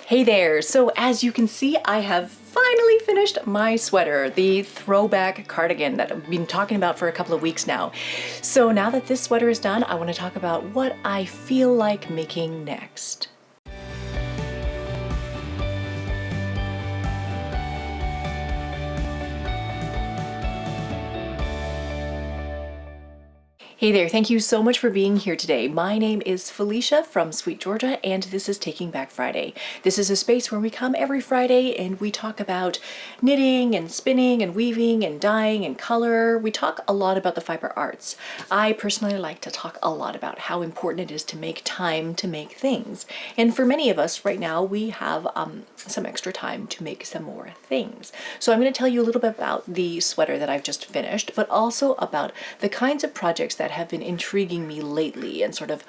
Hey there! So as you can see, I have finally finished my sweater, the Throwback Cardigan that I've been talking about for a couple of weeks now. So now that this sweater is done, I want to talk about what I feel like making next. Hey there, thank you so much for being here today. My name is Felicia from SweetGeorgia, and this is Taking Back Friday. This is a space where we come every Friday and we talk about knitting and spinning and weaving and dyeing and color. We talk a lot about the fiber arts. I personally like to talk a lot about how important it is to make time to make things. And for many of us right now, we have some extra time to make some more things. So I'm going to tell you a little bit about the sweater that I've just finished, but also about the kinds of projects that have been intriguing me lately and sort of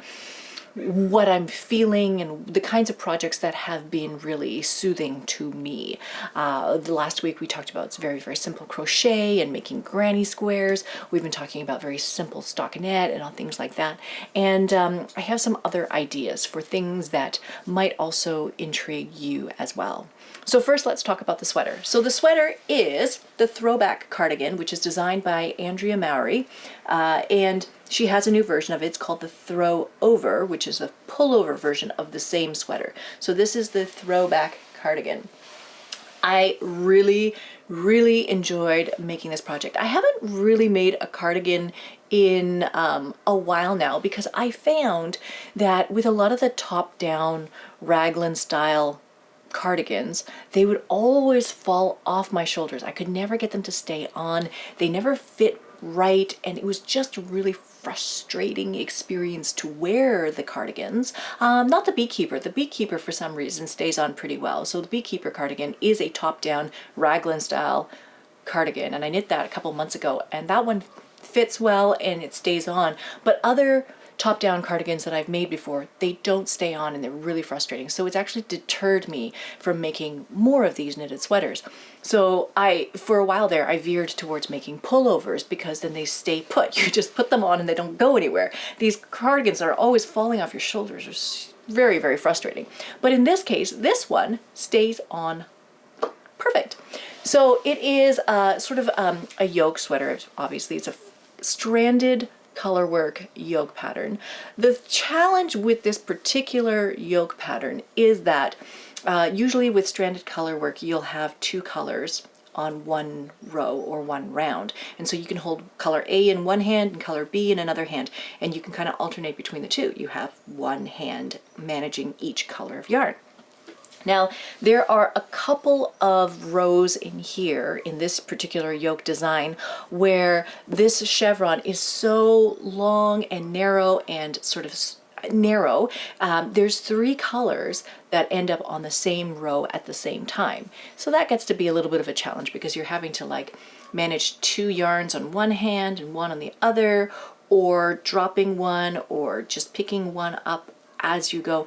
what I'm feeling and the kinds of projects that have been really soothing to me. The last week we talked about very, very simple crochet and making granny squares. We've been talking about very simple stockinette and all things like that. And I have some other ideas for things that might also intrigue you as well. So first, let's talk about the sweater. So the sweater is the Throwback Cardigan, which is designed by Andrea Mowry, and she has a new version of it. It's called the Throwover, which is a pullover version of the same sweater. So this is the Throwback Cardigan. I really enjoyed making this project. I haven't really made a cardigan in a while now because I found that with a lot of the top-down raglan style cardigans, they would always fall off my shoulders. I could never get them to stay on. They never fit right, and it was just a really frustrating experience to wear the cardigans. Not the Beekeeper. The Beekeeper for some reason stays on pretty well. So the Beekeeper cardigan is a top-down raglan style cardigan, and I knit that a couple months ago, and that one fits well and it stays on. But other top-down cardigans that I've made before, they don't stay on and they're really frustrating. So it's actually deterred me from making more of these knitted sweaters. So for a while there, I veered towards making pullovers because then they stay put. You just put them on and they don't go anywhere. These cardigans that are always falling off your shoulders are very, very frustrating. But in this case, this one stays on perfect. So it is sort of a yoke sweater. Obviously, it's a stranded colorwork yoke pattern. The challenge with this particular yoke pattern is that usually with stranded colorwork you'll have two colors on one row or one round, and so you can hold color A in one hand and color B in another hand, and you can kind of alternate between the two. You have one hand managing each color of yarn. Now, there are a couple of rows in here in this particular yoke design where this chevron is so long and narrow and sort of narrow. There's three colors that end up on the same row at the same time. So that gets to be a little bit of a challenge because you're having to like manage two yarns on one hand and one on the other, or dropping one or just picking one up as you go.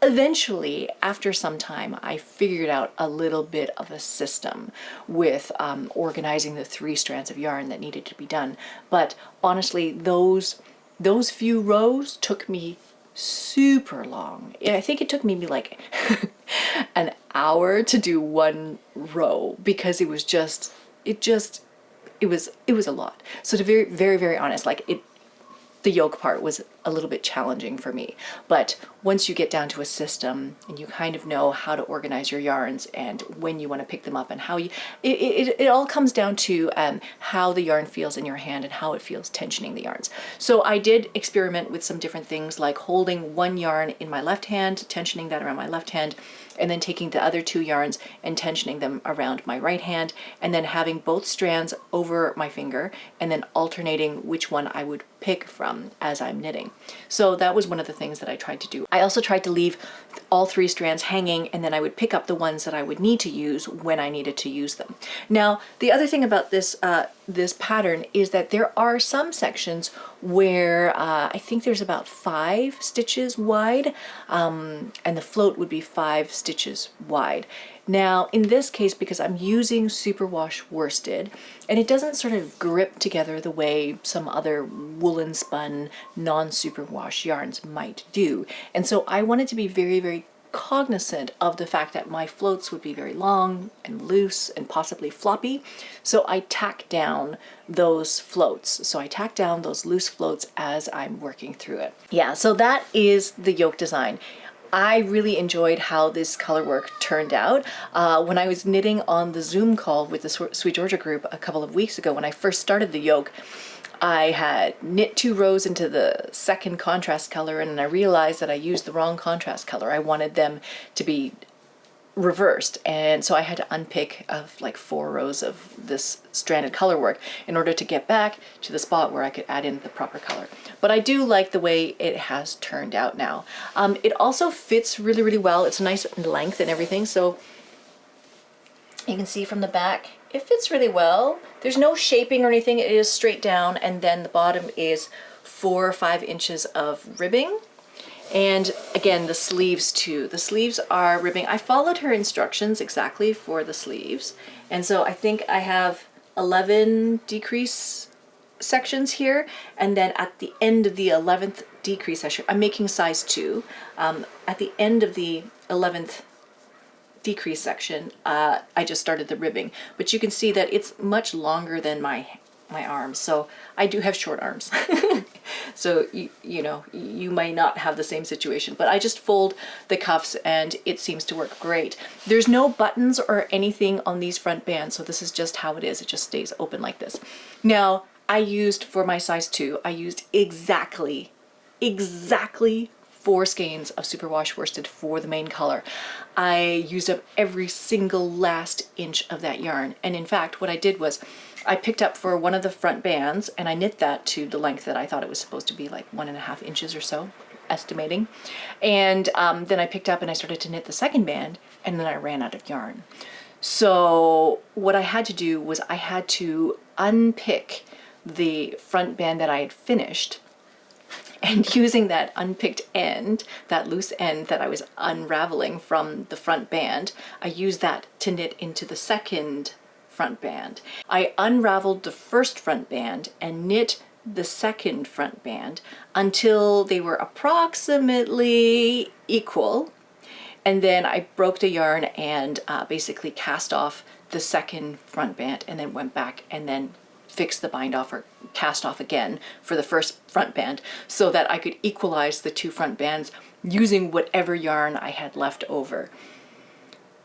Eventually, after some time, I figured out a little bit of a system with organizing the three strands of yarn that needed to be done. But honestly, those few rows took me super long. I think it took me like an hour to do one row because it was a lot. So to be very, very honest, the yoke part was a little bit challenging for me. But once you get down to a system and you kind of know how to organize your yarns and when you want to pick them up and how it all comes down to how the yarn feels in your hand and how it feels tensioning the yarns. So I did experiment with some different things like holding one yarn in my left hand, tensioning that around my left hand, and then taking the other two yarns and tensioning them around my right hand, and then having both strands over my finger and then alternating which one I would pick from as I'm knitting. So that was one of the things that I tried to do. I also tried to leave all three strands hanging, and then I would pick up the ones that I would need to use when I needed to use them. Now, the other thing about this pattern is that there are some sections where I think there's about 5 stitches wide, and the float would be 5 stitches wide. Now, in this case, because I'm using Superwash Worsted, and it doesn't sort of grip together the way some other woolen spun non-superwash yarns might do. And so I wanted to be very, very cognizant of the fact that my floats would be very long and loose and possibly floppy. So I tack down those floats. So I tack down those loose floats as I'm working through it. Yeah, so that is the yoke design. I really enjoyed how this color work turned out. When I was knitting on the Zoom call with the SweetGeorgia group a couple of weeks ago, when I first started the yoke, I had knit 2 rows into the second contrast color, and I realized that I used the wrong contrast color. I wanted them to be reversed, and so I had to unpick like 4 rows of this stranded color work in order to get back to the spot where I could add in the proper color. But I do like the way it has turned out now. It also fits really, really well. It's nice length and everything, so you can see from the back it fits really well. There's no shaping or anything. It is straight down, and then the bottom is 4 or 5 inches of ribbing. And again, the sleeves too. The sleeves are ribbing. I followed her instructions exactly for the sleeves. And so I think I have 11 decrease sections here. And then at the end of the 11th decrease section, I'm making size 2. At the end of the 11th decrease section, I just started the ribbing. But you can see that it's much longer than my arms. So I do have short arms. So you know, you might not have the same situation, but I just fold the cuffs and it seems to work great. There's no buttons or anything on these front bands, so this is just how it is. It just stays open like this. Now, I used, for my size 2, I used exactly 4 skeins of Superwash Worsted for the main color. I used up every single last inch of that yarn. And in fact, what I did was I picked up for one of the front bands and I knit that to the length that I thought it was supposed to be, like 1.5 inches or so, estimating. And then I picked up and I started to knit the second band, and then I ran out of yarn. So what I had to do was I had to unpick the front band that I had finished, and using that unpicked end, that loose end that I was unraveling from the front band, I used that to knit into the second front band. I unraveled the first front band and knit the second front band until they were approximately equal. And then I broke the yarn and basically cast off the second front band, and then went back and then fixed the bind off or cast off again for the first front band, so that I could equalize the 2 front bands using whatever yarn I had left over.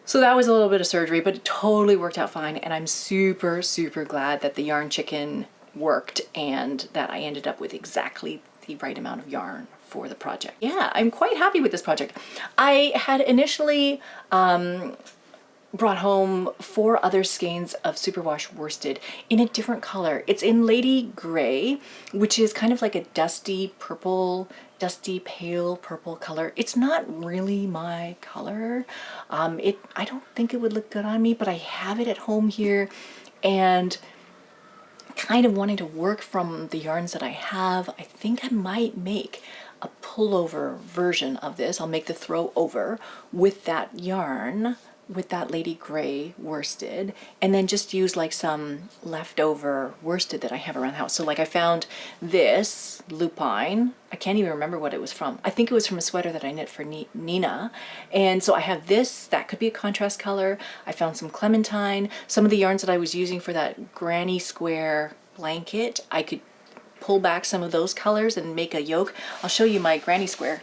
So that was a little bit of surgery, but it totally worked out fine, and I'm super, super glad that the yarn chicken worked and that I ended up with exactly the right amount of yarn for the project. Yeah, I'm quite happy with this project. I had initially brought home 4 other skeins of Superwash Worsted in a different color. It's in Lady Gray, which is kind of like a dusty purple, dusty pale purple color. It's not really my color. I don't think it would look good on me, but I have it at home here, and kind of wanting to work from the yarns that I have. I think I might make a pullover version of this. I'll make the Throwover with that yarn, with that Lady Gray worsted, and then just use like some leftover worsted that I have around the house. So like I found this Lupine. I can't even remember what it was from. I think it was from a sweater that I knit for Nina. And so I have this, that could be a contrast color. I found some Clementine. Some of the yarns that I was using for that granny square blanket, I could pull back some of those colors and make a yoke. I'll show you my granny square.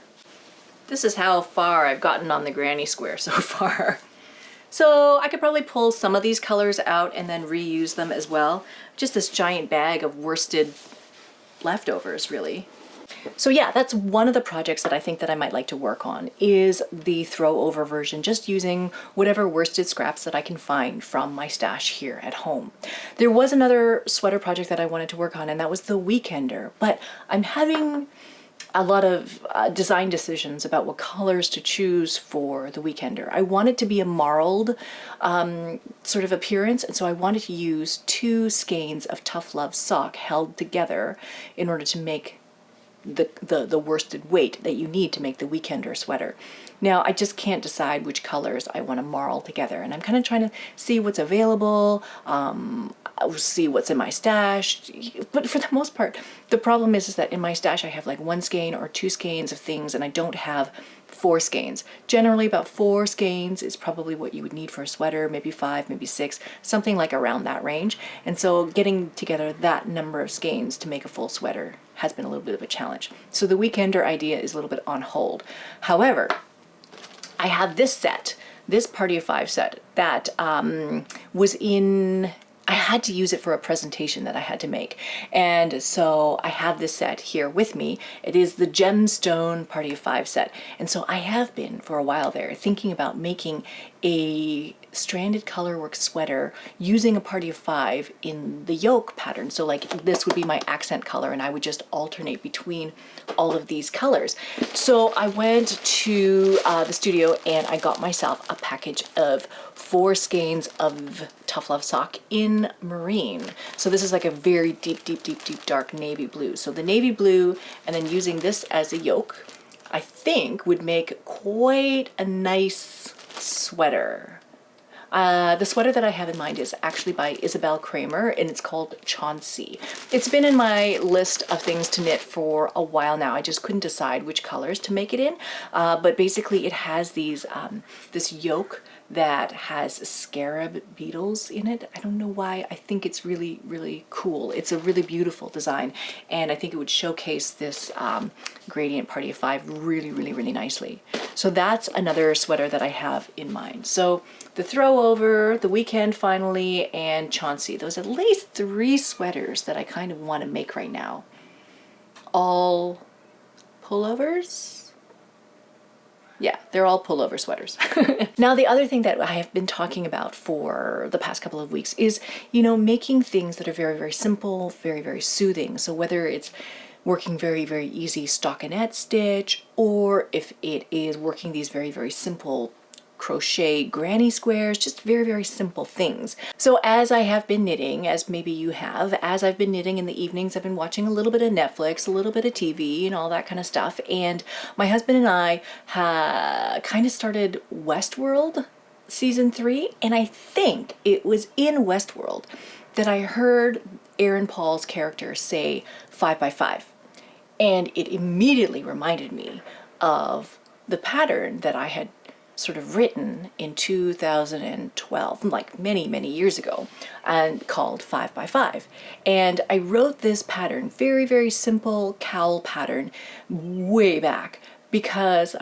This is how far I've gotten on the granny square so far. So I could probably pull some of these colors out and then reuse them as well. Just this giant bag of worsted leftovers, really. So yeah, that's one of the projects that I think that I might like to work on, is the Throwover version, just using whatever worsted scraps that I can find from my stash here at home. There was another sweater project that I wanted to work on, and that was the Weekender, but I'm having a lot of design decisions about what colors to choose for the Weekender. I want it to be a marled sort of appearance, and so I wanted to use 2 skeins of Tough Love sock held together in order to make the worsted weight that you need to make the Weekender sweater. Now I just can't decide which colors I want to marl together, and I'm kind of trying to see what's available, see what's in my stash. But for the most part, the problem is that in my stash I have like 1 skein or 2 skeins of things, and I don't have 4 skeins. Generally about 4 skeins is probably what you would need for a sweater, maybe 5, maybe 6, something like around that range. And so getting together that number of skeins to make a full sweater has been a little bit of a challenge. So the weekender idea is a little bit on hold. However, I have this set, this Party of 5 set that was in, I had to use it for a presentation that I had to make. And so I have this set here with me. It is the Gemstone Party of 5 set. And so I have been for a while there thinking about making a stranded colorwork sweater using a Party of 5 in the yoke pattern. So like this would be my accent color and I would just alternate between all of these colors. So I went to the studio and I got myself a package of 4 skeins of Tough Love sock in marine. So this is like a very deep dark navy blue. So the navy blue and then using this as a yoke, I think would make quite a nice sweater. The sweater that I have in mind is actually by Isabel Kramer and it's called Chauncey. It's been in my list of things to knit for a while now. I just couldn't decide which colors to make it in, but basically it has these this yoke that has scarab beetles in it. I don't know why. I think it's really cool. It's a really beautiful design and I think it would showcase this gradient Party of 5 really nicely. So that's another sweater that I have in mind. So the Throwover, the Weekend Finally, and Chauncey. Those are at least 3 sweaters that I kind of want to make right now. All pullovers? Yeah, they're all pullover sweaters. Now, the other thing that I have been talking about for the past couple of weeks is, you know, making things that are very simple, very soothing. So whether it's working very easy stockinette stitch, or if it is working these very simple crochet granny squares, just very simple things. So as I have been knitting, as maybe you have, as I've been knitting in the evenings, I've been watching a little bit of Netflix, a little bit of TV and all that kind of stuff. And my husband and I kind of started Westworld season 3. And I think it was in Westworld that I heard Aaron Paul's character say 5x5. And it immediately reminded me of the pattern that I had sort of written in 2012, like many years ago, and called 5x5. And I wrote this pattern, very simple cowl pattern, way back because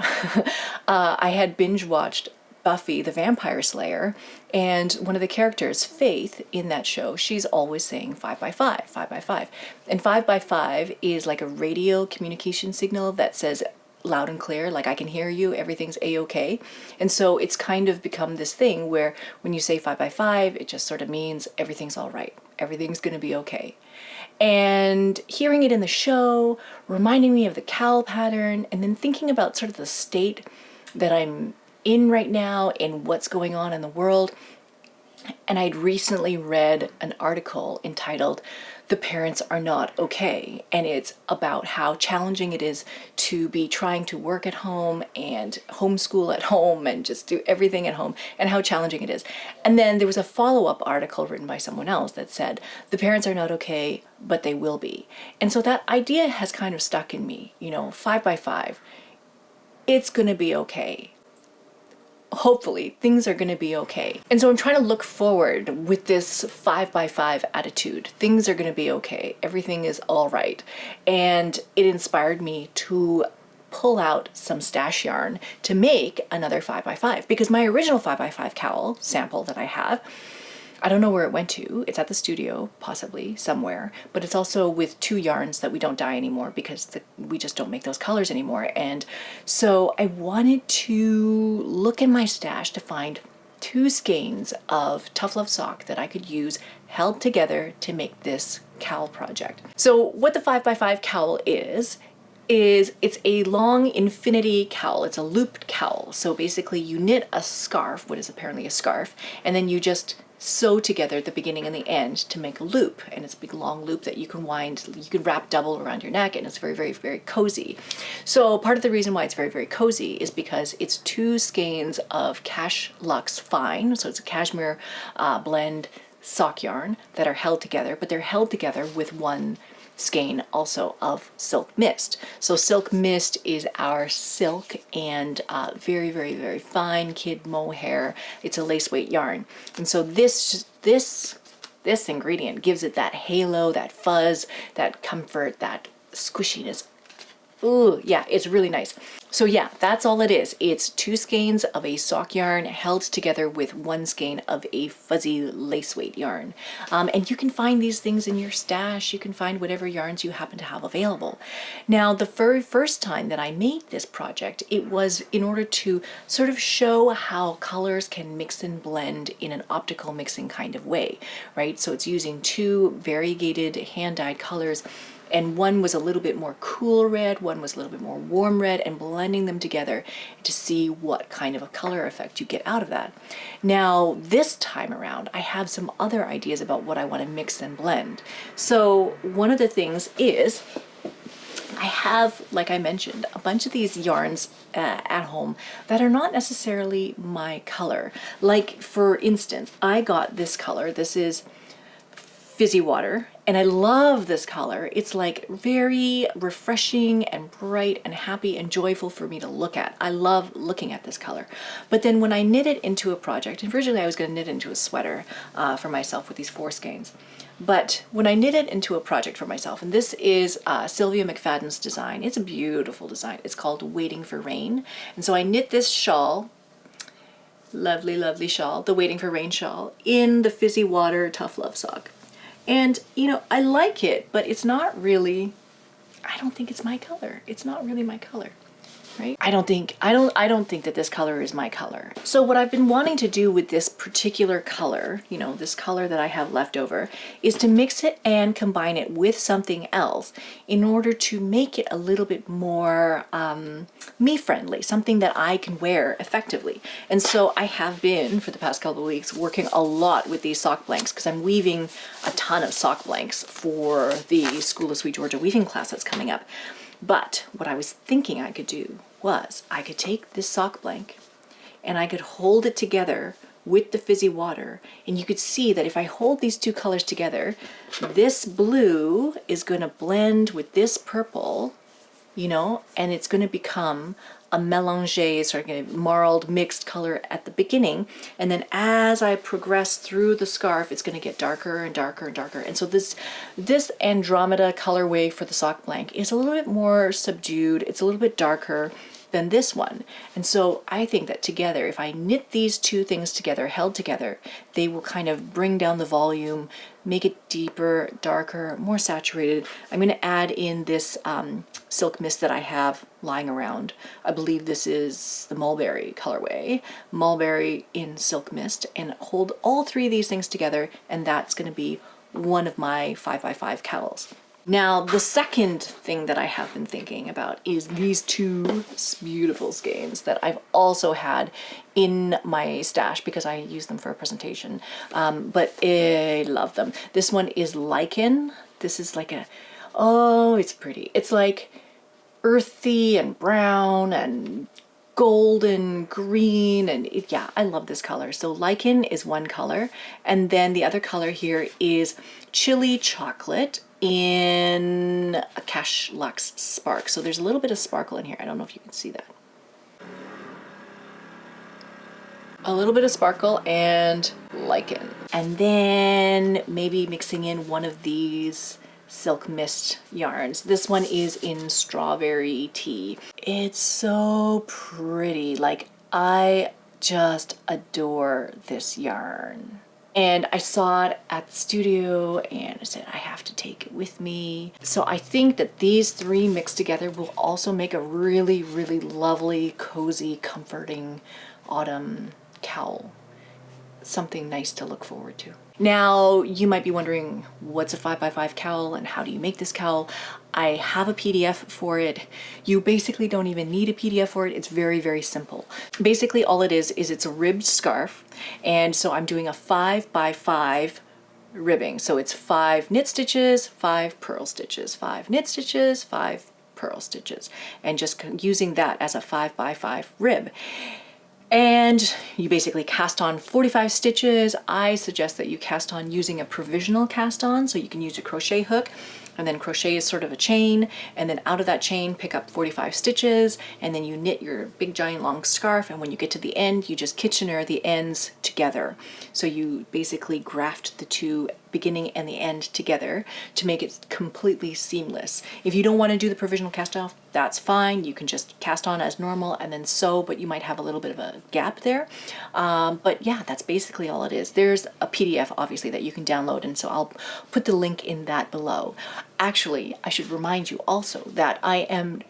I had binge watched Buffy the Vampire Slayer, and one of the characters, Faith, in that show, she's always saying 5x5, 5x5. And 5x5 is like a radio communication signal that says loud and clear, like I can hear you, everything's a-okay. And so it's kind of become this thing where when you say 5x5, it just sort of means everything's all right, everything's gonna be okay. And hearing it in the show, reminding me of the cowl pattern, and then thinking about sort of the state that I'm in right now and what's going on in the world. And I'd recently read an article entitled "The Parents Are Not Okay," and it's about how challenging it is to be trying to work at home and homeschool at home and just do everything at home, and how challenging it is. And then there was a follow-up article written by someone else that said, "The parents are not okay, but they will be." And so that idea has kind of stuck in me, you know, 5x5, it's gonna be okay. Hopefully things are going to be okay. And so I'm trying to look forward with this 5x5 attitude. Things are going to be okay. Everything is all right. And it inspired me to pull out some stash yarn to make another 5x5, because my original 5x5 cowl sample that I have, I don't know where it went to. It's at the studio, possibly somewhere, but it's also with 2 yarns that we don't dye anymore because we just don't make those colors anymore. And so I wanted to look in my stash to find 2 skeins of Tough Love sock that I could use held together to make this cowl project. So what the 5x5 cowl is it's a long infinity cowl. It's a looped cowl. So basically you knit a scarf, what is apparently a scarf, and then you just sew together the beginning and the end to make a loop. And it's a big long loop that you can wind, you can wrap double around your neck, and it's very cozy. So part of the reason why it's very cozy is because it's 2 skeins of Cash Luxe Fine. So it's a cashmere blend sock yarn that are held together, but they're held together with one skein also of Silk Mist. So Silk Mist is our silk and very, very, very fine kid mohair. It's a lace weight yarn. And so this ingredient gives it that halo, that fuzz, that comfort, that squishiness. Ooh, yeah, it's really nice. So yeah, that's all it is. It's 2 skeins of a sock yarn held together with 1 skein of a fuzzy lace weight yarn. And you can find these things in your stash. You can find whatever yarns you happen to have available. Now, the very first time that I made this project, it was in order to sort of show how colors can mix and blend in an optical mixing kind of way, right? So it's using 2 variegated hand-dyed colors, and one was a little bit more cool red, one was a little bit more warm red, and blending them together to see what kind of a color effect you get out of that. Now, this time around, I have some other ideas about what I want to mix and blend. So one of the things is I have, like I mentioned, a bunch of these yarns at home that are not necessarily my color. Like, for instance, I got this color. This is Fizzy Water, and I love this color. It's like very refreshing and bright and happy and joyful for me to look at. I love looking at this color. But then when I knit it into a project, and originally I was going to knit into a sweater for myself with these 4 skeins. But when I knit it into a project for myself, and this is Sylvia McFadden's design. It's a beautiful design. It's called Waiting for Rain. And so I knit this shawl, lovely, lovely shawl, the Waiting for Rain shawl, in the Fizzy Water Tough Love sock. And, you know, I like it, but it's not really, I don't think it's my color. It's not really my color, right? I don't think that this color is my color. So what I've been wanting to do with this particular color, you know, this color that I have left over, is to mix it and combine it with something else in order to make it a little bit more me-friendly, something that I can wear effectively. And so I have been, for the past couple of weeks, working a lot with these sock blanks because I'm weaving a ton of sock blanks for the School of Sweet Georgia weaving class that's coming up. But what I was thinking I could do was I could take this sock blank and I could hold it together with the Fizzy Water, and you could see that if I hold these 2 colors together, this blue is going to blend with this purple, you know, and it's going to become a mélange, sort of marled mixed color at the beginning, and then as I progress through the scarf, it's going to get darker and darker and darker. And so this Andromeda colorway for the sock blank is a little bit more subdued. It's a little bit darker than this one. And so I think that together, if I knit these 2 things together, held together, they will kind of bring down the volume, make it deeper, darker, more saturated. I'm going to add in this Silk Mist that I have lying around. I believe this is the Mulberry colorway, Mulberry in Silk Mist, and hold all 3 of these things together, and that's going to be one of my 5x5 cowls. Now, the second thing that I have been thinking about is these 2 beautiful skeins that I've also had in my stash because I use them for a presentation, but I love them. This one is Lichen. This is like oh, it's pretty. It's like earthy and brown and golden green, and yeah, I love this color. So Lichen is one color, and then the other color here is Chili Chocolate in a Cash Luxe Spark. So there's a little bit of sparkle in here. I don't know if you can see that. A little bit of sparkle and Lichen. And then maybe mixing in one of these Silk Mist yarns. This one is in Strawberry Tea. It's so pretty. Like, I just adore this yarn. And I saw it at the studio and I said, I have to take it with me. So I think that these 3 mixed together will also make a really, really lovely, cozy, comforting autumn cowl. Something nice to look forward to. Now, you might be wondering, what's a 5x5 cowl and how do you make this cowl? I have a PDF for it. You basically don't even need a PDF for it. It's very, very simple. Basically, all it is it's a ribbed scarf. And so I'm doing a 5x5 ribbing. So it's 5 knit stitches, 5 purl stitches, 5 knit stitches, 5 purl stitches, and just using that as a 5x5 rib. And you basically cast on 45 stitches. I suggest that you cast on using a provisional cast on, so you can use a crochet hook. and then crochet is sort of a chain, and then out of that chain pick up 45 stitches, and then you knit your big giant long scarf, and when you get to the end you just Kitchener the ends together. So you basically graft the two beginning and the end together to make it completely seamless. If you don't want to do the provisional cast off, that's fine. You can just cast on as normal and then sew, but you might have a little bit of a gap there. But yeah, that's basically all it is. There's a PDF obviously that you can download, and so I'll put the link in that below. Actually, I should remind you also that I am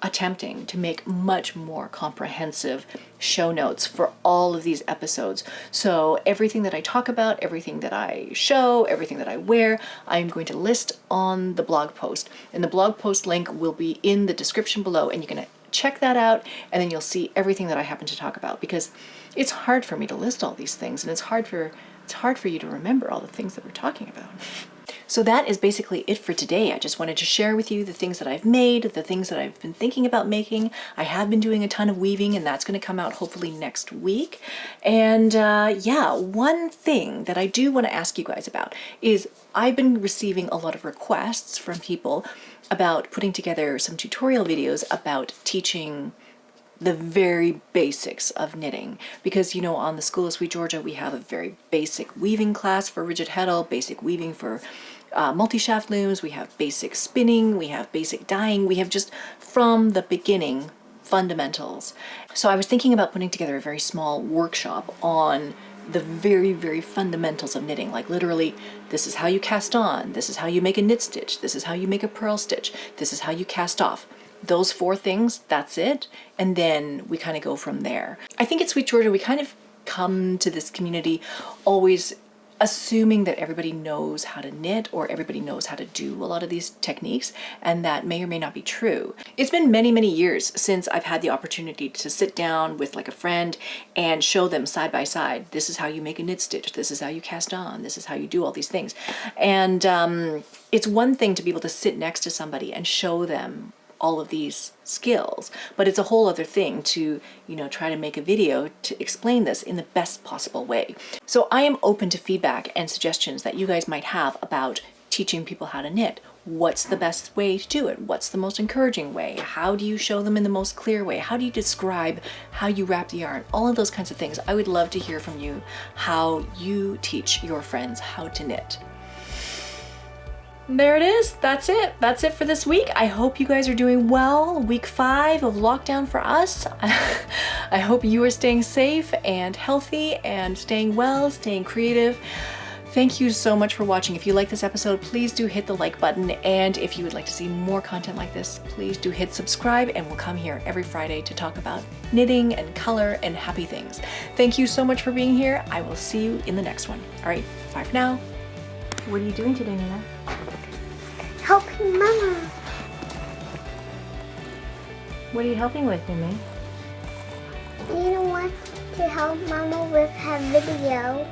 attempting to make much more comprehensive show notes for all of these episodes. So everything that I talk about, everything that I show, everything that I wear, I'm going to list on the blog post. And the blog post link will be in the description below, and you can check that out, and then you'll see everything that I happen to talk about, because it's hard for me to list all these things, and it's hard for you to remember all the things that we're talking about. So that is basically it for today. I just wanted to share with you the things that I've made, the things that I've been thinking about making. I have been doing a ton of weaving, and that's going to come out hopefully next week. And yeah, one thing that I do want to ask you guys about is I've been receiving a lot of requests from people about putting together some tutorial videos about teaching the very basics of knitting, because you know, on the School of Sweet Georgia we have a very basic weaving class for rigid heddle, basic weaving for multi-shaft looms, we have basic spinning, we have basic dyeing, we have just from the beginning fundamentals. So I was thinking about putting together a very small workshop on the very, very fundamentals of knitting, like literally, this is how you cast on, this is how you make a knit stitch, this is how you make a purl stitch, this is how you cast off. Those 4 things, that's it. And then we kind of go from there. I think at Sweet Georgia, we kind of come to this community always assuming that everybody knows how to knit or everybody knows how to do a lot of these techniques, and that may or may not be true. It's been many, many years since I've had the opportunity to sit down with like a friend and show them side by side, this is how you make a knit stitch, this is how you cast on, this is how you do all these things. And it's one thing to be able to sit next to somebody and show them all of these skills, but it's a whole other thing to, you know, try to make a video to explain this in the best possible way. So I am open to feedback and suggestions that you guys might have about teaching people how to knit. What's the best way to do it? What's the most encouraging way? How do you show them in the most clear way? How do you describe how you wrap the yarn? All of those kinds of things. I would love to hear from you how you teach your friends how to knit. There it is. That's it. That's it for this week. I hope you guys are doing well. Week 5 of lockdown for us. I hope you are staying safe and healthy and staying well, staying creative. Thank you so much for watching. If you like this episode, please do hit the like button. And if you would like to see more content like this, please do hit subscribe, and we'll come here every Friday to talk about knitting and color and happy things. Thank you so much for being here. I will see you in the next one. All right, bye for now. What are you doing today, Nina? Helping Mama. What are you helping with, Renee? You want to help Mama with her video.